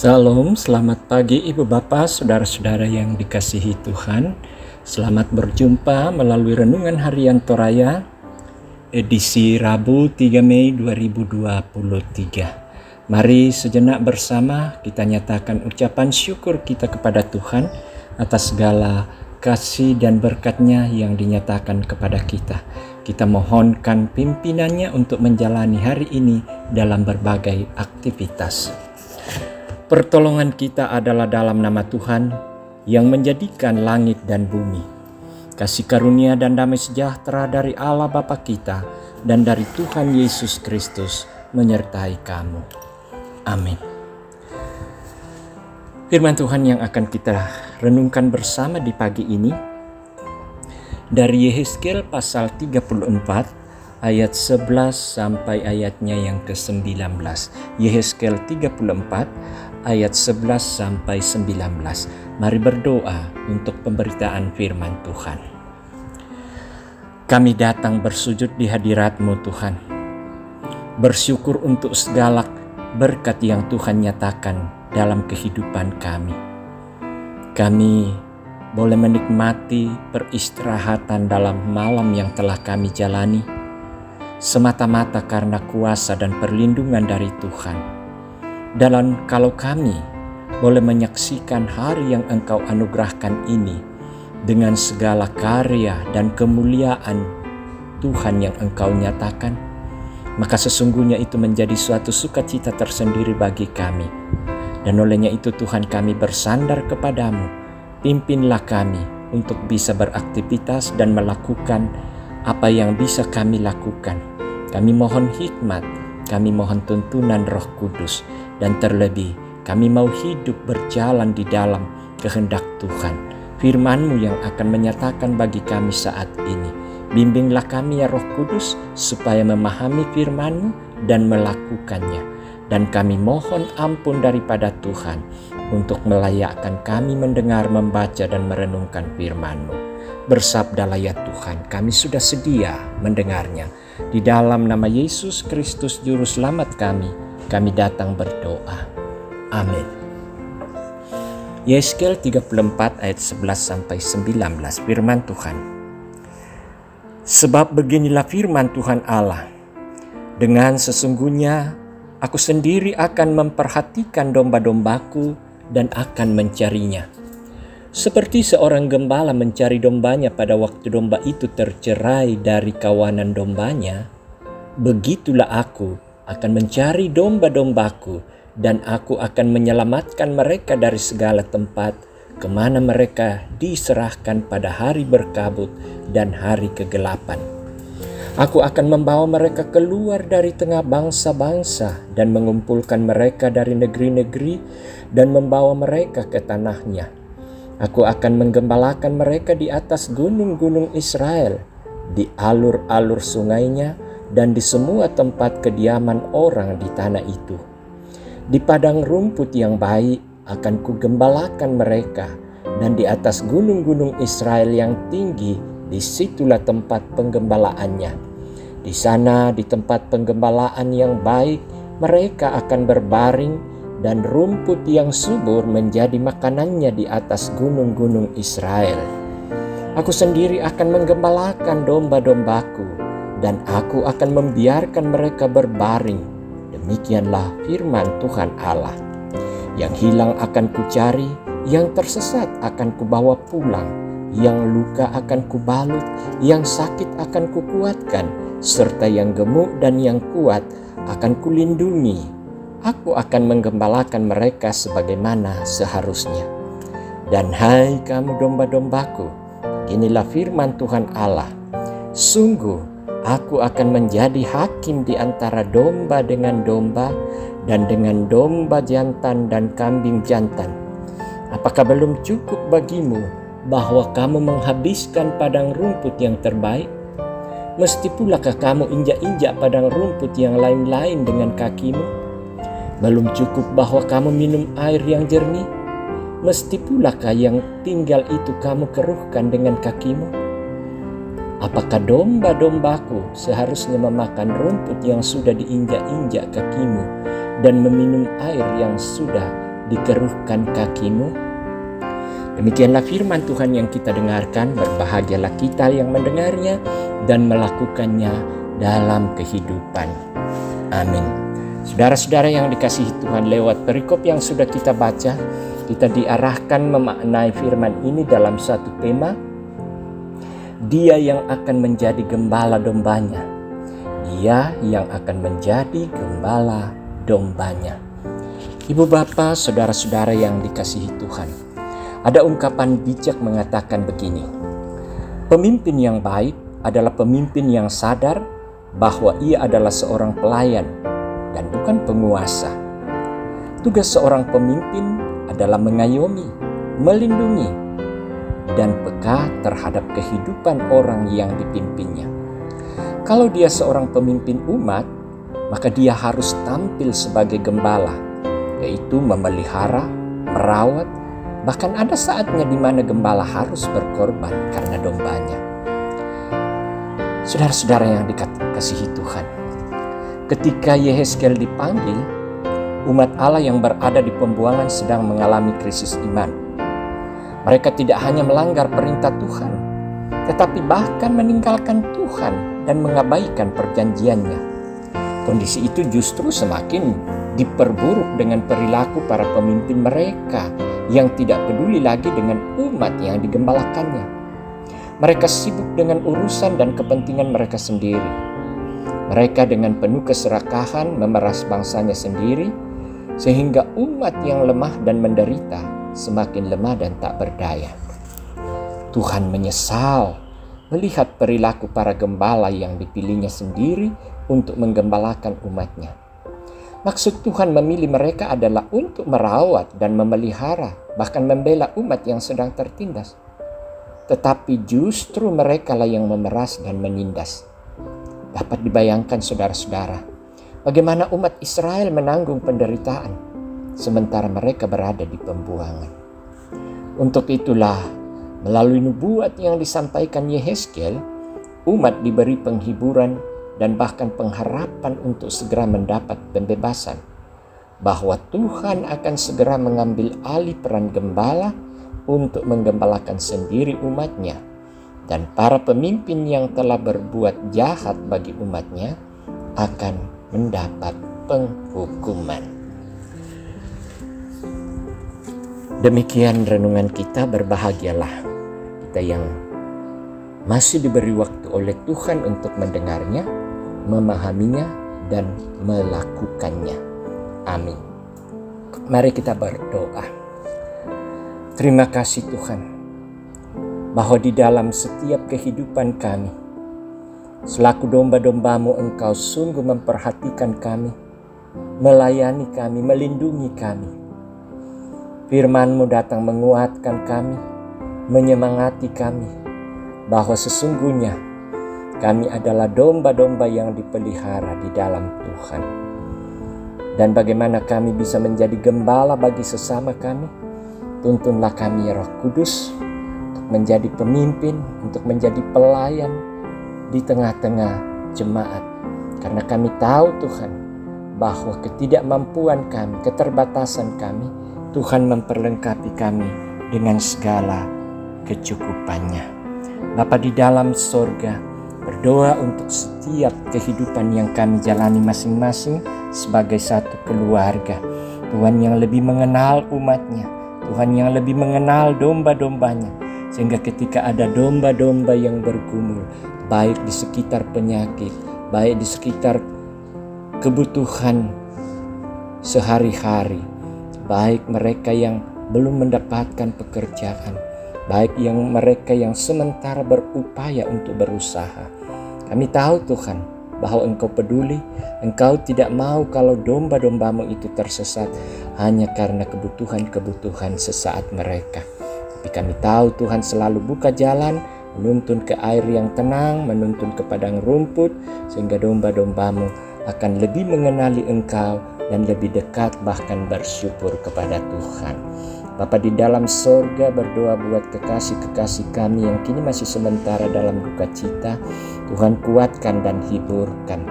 Salam, selamat pagi Ibu Bapak, Saudara-saudara yang dikasihi Tuhan. Selamat berjumpa melalui Renungan Harian Toraya, edisi Rabu 3 Mei 2023. Mari sejenak bersama kita nyatakan ucapan syukur kita kepada Tuhan atas segala kasih dan berkat-Nya yang dinyatakan kepada kita. Kita mohonkan pimpinannya untuk menjalani hari ini dalam berbagai aktivitas. Pertolongan kita adalah dalam nama Tuhan yang menjadikan langit dan bumi. Kasih karunia dan damai sejahtera dari Allah Bapa kita dan dari Tuhan Yesus Kristus menyertai kamu. Amin. Firman Tuhan yang akan kita renungkan bersama di pagi ini dari Yehezkiel pasal 34 ayat 11 sampai ayatnya yang ke-19. Yehezkiel 34 ayat 11 sampai 19. Mari berdoa untuk pemberitaan firman Tuhan. Kami datang bersujud di hadirat-Mu Tuhan. Bersyukur untuk segala berkat yang Tuhan nyatakan dalam kehidupan kami. Kami boleh menikmati peristirahatan dalam malam yang telah kami jalani, semata-mata karena kuasa dan perlindungan dari Tuhan. Dan kalau kami boleh menyaksikan hari yang Engkau anugerahkan ini dengan segala karya dan kemuliaan Tuhan yang Engkau nyatakan, maka sesungguhnya itu menjadi suatu sukacita tersendiri bagi kami. Dan olehnya itu Tuhan, kami bersandar kepadamu. Pimpinlah kami untuk bisa beraktivitas dan melakukan apa yang bisa kami lakukan. Kami mohon hikmat, kami mohon tuntunan Roh Kudus, dan terlebih kami mau hidup berjalan di dalam kehendak Tuhan. Firman-Mu yang akan menyatakan bagi kami saat ini. Bimbinglah kami ya Roh Kudus supaya memahami firman-Mu dan melakukannya. Dan kami mohon ampun daripada Tuhan untuk melayakkan kami mendengar, membaca dan merenungkan firman-Mu. Bersabdalah ya Tuhan, kami sudah sedia mendengarnya. Di dalam nama Yesus Kristus Juru Selamat kami datang berdoa. Amin. Yehezkiel 34 ayat 11 sampai 19. Firman Tuhan. Sebab beginilah firman Tuhan Allah. Dengan sesungguhnya aku sendiri akan memperhatikan domba-dombaku dan akan mencarinya. Seperti seorang gembala mencari dombanya pada waktu domba itu tercerai dari kawanan dombanya, begitulah aku akan mencari domba-dombaku dan aku akan menyelamatkan mereka dari segala tempat kemana mereka diserahkan pada hari berkabut dan hari kegelapan. Aku akan membawa mereka keluar dari tengah bangsa-bangsa dan mengumpulkan mereka dari negeri-negeri dan membawa mereka ke tanahnya. Aku akan menggembalakan mereka di atas gunung-gunung Israel, di alur-alur sungainya, dan di semua tempat kediaman orang di tanah itu. Di padang rumput yang baik akan kugembalakan mereka, dan di atas gunung-gunung Israel yang tinggi, disitulah tempat penggembalaannya. Di sana, di tempat penggembalaan yang baik, mereka akan berbaring, dan rumput yang subur menjadi makanannya di atas gunung-gunung Israel. Aku sendiri akan menggembalakan domba-dombaku, dan aku akan membiarkan mereka berbaring. Demikianlah firman Tuhan Allah. Yang hilang akan kucari, yang tersesat akan kubawa pulang, yang luka akan kubalut, yang sakit akan kukuatkan, serta yang gemuk dan yang kuat akan kulindungi. Aku akan menggembalakan mereka sebagaimana seharusnya. Dan hai kamu domba-dombaku, inilah firman Tuhan Allah. Sungguh, aku akan menjadi hakim di antara domba dengan domba dan dengan domba jantan dan kambing jantan. Apakah belum cukup bagimu bahwa kamu menghabiskan padang rumput yang terbaik? Mesti pulakah kamu injak-injak padang rumput yang lain-lain dengan kakimu? Belum cukup bahwa kamu minum air yang jernih? Mesti pulakah yang tinggal itu kamu keruhkan dengan kakimu? Apakah domba-dombaku seharusnya memakan rumput yang sudah diinjak-injak kakimu dan meminum air yang sudah dikeruhkan kakimu? Demikianlah firman Tuhan yang kita dengarkan. Berbahagialah kita yang mendengarnya dan melakukannya dalam kehidupan. Amin. Saudara-saudara yang dikasihi Tuhan, lewat perikop yang sudah kita baca, kita diarahkan memaknai firman ini dalam satu tema. Dia yang akan menjadi gembala dombanya. Dia yang akan menjadi gembala dombanya. Ibu bapa, saudara-saudara yang dikasihi Tuhan, ada ungkapan bijak mengatakan begini: pemimpin yang baik adalah pemimpin yang sadar bahwa ia adalah seorang pelayan dan bukan penguasa. Tugas seorang pemimpin adalah mengayomi, melindungi, dan peka terhadap kehidupan orang yang dipimpinnya. Kalau dia seorang pemimpin umat, maka dia harus tampil sebagai gembala, yaitu memelihara, merawat, bahkan ada saatnya di mana gembala harus berkorban karena dombanya. Saudara-saudara yang dikasihi Tuhan, ketika Yehezkiel dipanggil, umat Allah yang berada di pembuangan sedang mengalami krisis iman. Mereka tidak hanya melanggar perintah Tuhan, tetapi bahkan meninggalkan Tuhan dan mengabaikan perjanjiannya. Kondisi itu justru semakin diperburuk dengan perilaku para pemimpin mereka yang tidak peduli lagi dengan umat yang digembalakannya. Mereka sibuk dengan urusan dan kepentingan mereka sendiri. Mereka dengan penuh keserakahan memeras bangsanya sendiri, sehingga umat yang lemah dan menderita semakin lemah dan tak berdaya. Tuhan menyesal melihat perilaku para gembala yang dipilihnya sendiri untuk menggembalakan umatnya. Maksud Tuhan memilih mereka adalah untuk merawat dan memelihara, bahkan membela umat yang sedang tertindas. Tetapi justru merekalah yang memeras dan menindas. Dapat dibayangkan saudara-saudara, bagaimana umat Israel menanggung penderitaan, sementara mereka berada di pembuangan. Untuk itulah, melalui nubuat yang disampaikan Yehezkiel, umat diberi penghiburan dan bahkan pengharapan untuk segera mendapat pembebasan, bahwa Tuhan akan segera mengambil alih peran gembala untuk menggembalakan sendiri umatnya, dan para pemimpin yang telah berbuat jahat bagi umatnya akan mendapat penghukuman. Demikian renungan kita. Berbahagialah kita yang masih diberi waktu oleh Tuhan untuk mendengarnya, memahaminya, dan melakukannya. Amin. Mari kita berdoa. Terima kasih Tuhan, bahwa di dalam setiap kehidupan kami, selaku domba-dombamu, Engkau sungguh memperhatikan kami, melayani kami, melindungi kami. Firman-Mu datang menguatkan kami, menyemangati kami, bahwa sesungguhnya kami adalah domba-domba yang dipelihara di dalam Tuhan. Dan bagaimana kami bisa menjadi gembala bagi sesama kami? Tuntunlah kami ya Roh Kudus, untuk menjadi pemimpin, untuk menjadi pelayan di tengah-tengah jemaat. Karena kami tahu Tuhan, bahwa ketidakmampuan kami, keterbatasan kami, Tuhan memperlengkapi kami dengan segala kecukupannya. Bapa di dalam sorga, berdoa untuk setiap kehidupan yang kami jalani masing-masing sebagai satu keluarga. Tuhan yang lebih mengenal umatnya, Tuhan yang lebih mengenal domba-dombanya, sehingga ketika ada domba-domba yang bergumul, baik di sekitar penyakit, baik di sekitar kebutuhan sehari-hari, baik mereka yang belum mendapatkan pekerjaan, baik yang mereka yang sementara berupaya untuk berusaha. Kami tahu Tuhan, bahwa Engkau peduli, Engkau tidak mau kalau domba-dombamu itu tersesat hanya karena kebutuhan-kebutuhan sesaat mereka. Tapi kami tahu Tuhan selalu buka jalan, menuntun ke air yang tenang, menuntun ke padang rumput, sehingga domba-dombamu akan lebih mengenali Engkau dan lebih dekat, bahkan bersyukur kepada Tuhan. Bapa di dalam sorga, berdoa buat kekasih-kekasih kami yang kini masih sementara dalam duka cita. Tuhan kuatkan dan hiburkan.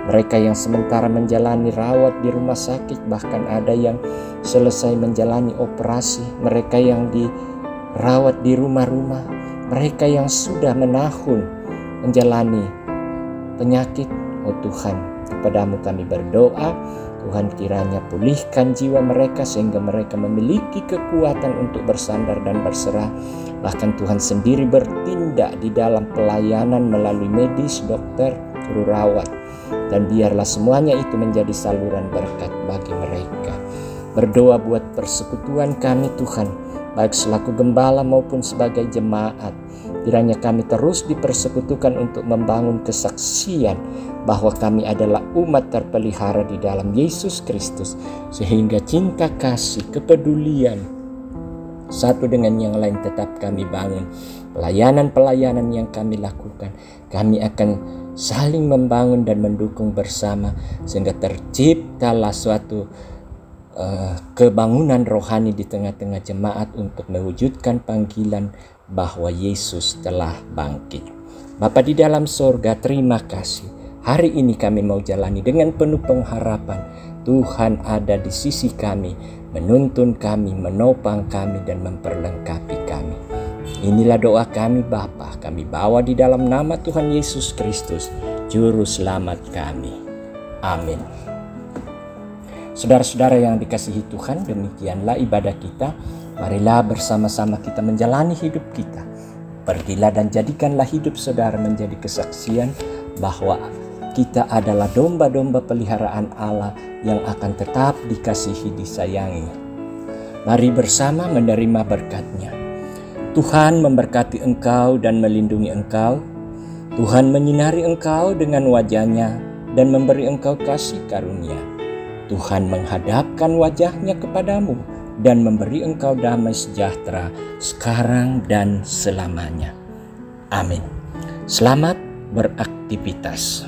Mereka yang sementara menjalani rawat di rumah sakit, bahkan ada yang selesai menjalani operasi. Mereka yang dirawat di rumah-rumah, mereka yang sudah menahun menjalani penyakit. Oh Tuhan, kepadamu kami berdoa, Tuhan kiranya pulihkan jiwa mereka sehingga mereka memiliki kekuatan untuk bersandar dan berserah. Bahkan Tuhan sendiri bertindak di dalam pelayanan melalui medis, dokter, juru rawat. Dan biarlah semuanya itu menjadi saluran berkat bagi mereka. Berdoa buat persekutuan kami Tuhan, baik selaku gembala maupun sebagai jemaat. Kiranya kami terus dipersekutukan untuk membangun kesaksian bahwa kami adalah umat terpelihara di dalam Yesus Kristus, sehingga cinta kasih, kepedulian satu dengan yang lain tetap kami bangun. Pelayanan-pelayanan yang kami lakukan, kami akan saling membangun dan mendukung bersama, sehingga terciptalah suatu kebangunan rohani di tengah-tengah jemaat untuk mewujudkan panggilan bahwa Yesus telah bangkit. Bapa di dalam sorga, terima kasih. Hari ini kami mau jalani dengan penuh pengharapan. Tuhan ada di sisi kami, menuntun kami, menopang kami, dan memperlengkapi kami. Inilah doa kami Bapa, kami bawa di dalam nama Tuhan Yesus Kristus, Juru Selamat kami. Amin. Saudara-saudara yang dikasihi Tuhan, demikianlah ibadah kita. Marilah bersama-sama kita menjalani hidup kita. Pergilah dan jadikanlah hidup saudara menjadi kesaksian bahwa kita adalah domba-domba peliharaan Allah yang akan tetap dikasihi, disayangi. Mari bersama menerima berkat-Nya. Tuhan memberkati engkau dan melindungi engkau. Tuhan menyinari engkau dengan wajah-Nya dan memberi engkau kasih karunia. Tuhan menghadapkan wajah-Nya kepadamu dan memberi engkau damai sejahtera sekarang dan selamanya. Amin. Selamat beraktivitas.